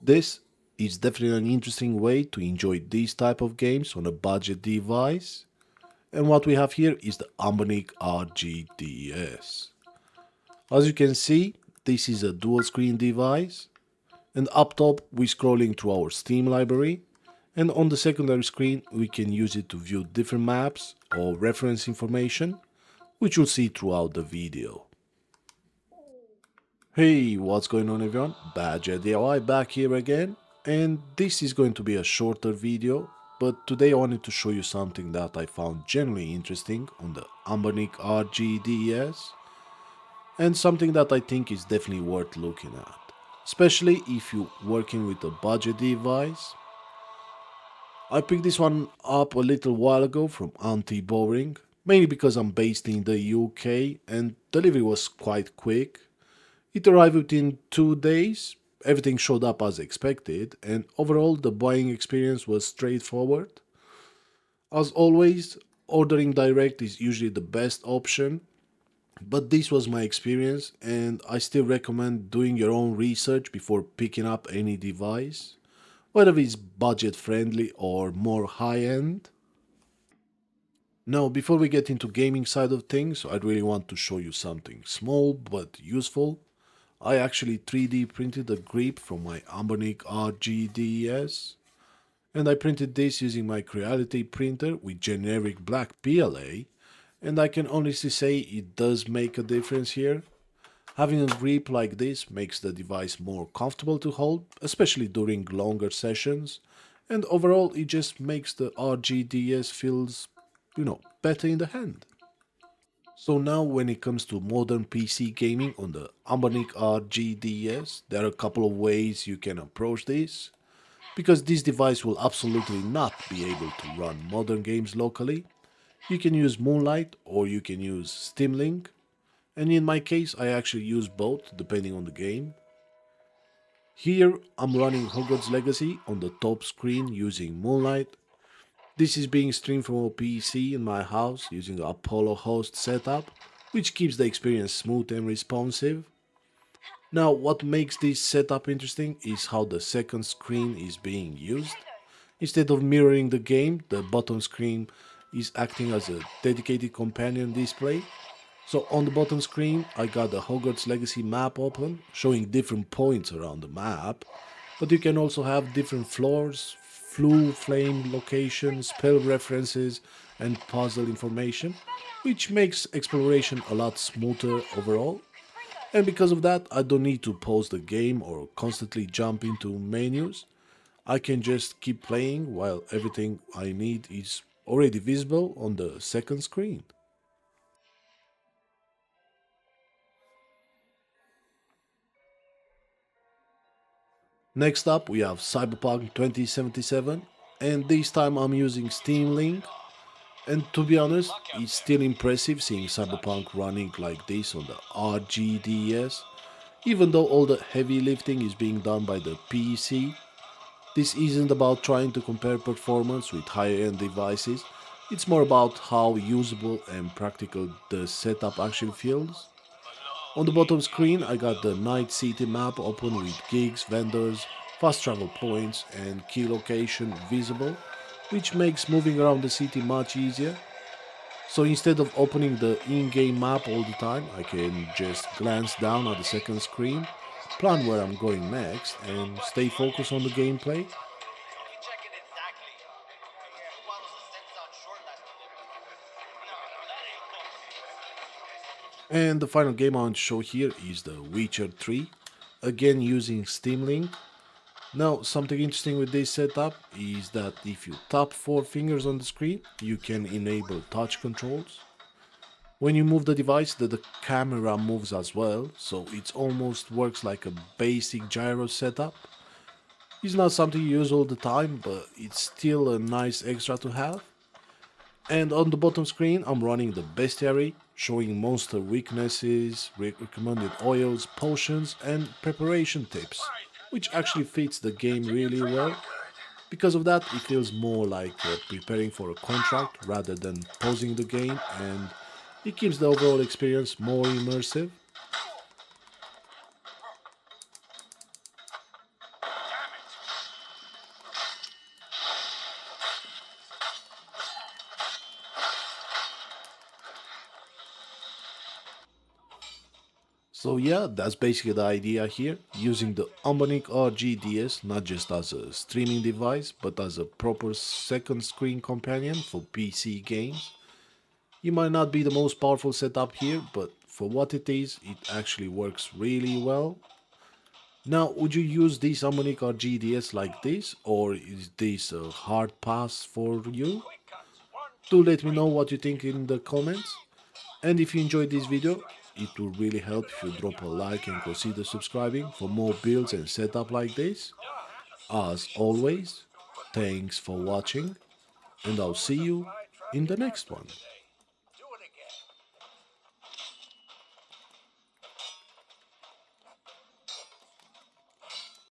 This is definitely an interesting way to enjoy these type of games on a budget device. And what we have here is the Anbernic RG DS. As you can see, this is a dual screen device, and up top we're scrolling through our Steam library, and on the secondary screen we can use it to view different maps or reference information, which you'll see throughout the video. Hey, what's going on everyone? Badger DIY back here again, and this is going to be a shorter video, but today I wanted to show you something that I found genuinely interesting on the Anbernic RG DS, and something that I think is definitely worth looking at, especially if you're working with a budget device. I picked this one up a little while ago from Anti-Boring, mainly because I'm based in the UK and delivery was quite quick. It arrived within 2 days, everything showed up as expected, and overall the buying experience was straightforward. As always, ordering direct is usually the best option, but this was my experience, and I still recommend doing your own research before picking up any device, whether it's budget friendly or more high end. Now, before we get into gaming side of things, I really want to show you something small but useful. I actually 3D printed a grip from my Anbernic RG DS, and I printed this using my Creality printer with generic black PLA, and I can honestly say it does make a difference here. Having a grip like this makes the device more comfortable to hold, especially during longer sessions, and overall it just makes the RGDS feels, better in the hand. So now when it comes to modern PC gaming on the Anbernic RGDS, there are a couple of ways you can approach this, because this device will absolutely not be able to run modern games locally. You can use Moonlight or you can use Steam Link, and in my case I actually use both depending on the game. Here I'm running Hogwarts Legacy on the top screen using Moonlight. This is being streamed from a PC in my house using the Apollo host setup, which keeps the experience smooth and responsive. Now, what makes this setup interesting is how the second screen is being used. Instead of mirroring the game, the bottom screen is acting as a dedicated companion display. So on the bottom screen, I got the Hogwarts Legacy map open, showing different points around the map, but you can also have different floors, flame locations, spell references, and puzzle information, which makes exploration a lot smoother overall. And because of that, I don't need to pause the game or constantly jump into menus. I can just keep playing while everything I need is already visible on the second screen. Next up, we have Cyberpunk 2077, and this time I'm using Steam Link. And to be honest, it's still impressive seeing Cyberpunk running like this on the RGDS, even though all the heavy lifting is being done by the PC. This isn't about trying to compare performance with higher end devices, it's more about how usable and practical the setup actually feels. On the bottom screen, I got the Night City map open with gigs, vendors, fast travel points, and key location visible, which makes moving around the city much easier. So instead of opening the in-game map all the time, I can just glance down at the second screen, plan where I'm going next, and stay focused on the gameplay. And the final game I want to show here is The Witcher 3, again using Steam Link. Now, something interesting with this setup is that if you tap 4 fingers on the screen, you can enable touch controls. When you move the device, the camera moves as well, so it almost works like a basic gyro setup. It's not something you use all the time, but it's still a nice extra to have. And on the bottom screen, I'm running the bestiary, showing monster weaknesses, recommended oils, potions, and preparation tips, which actually fits the game really well. Because of that, it feels more like preparing for a contract rather than pausing the game, and it keeps the overall experience more immersive. So yeah, that's basically the idea here, using the Anbernic RG DS not just as a streaming device, but as a proper second screen companion for PC games. It might not be the most powerful setup here, but for what it is, it actually works really well. Now, would you use this Anbernic RG DS like this, or is this a hard pass for you? Do let me know what you think in the comments. And if you enjoyed this video, it would really help if you drop a like and consider subscribing for more builds and setup like this. As always, thanks for watching, and I'll see you in the next one.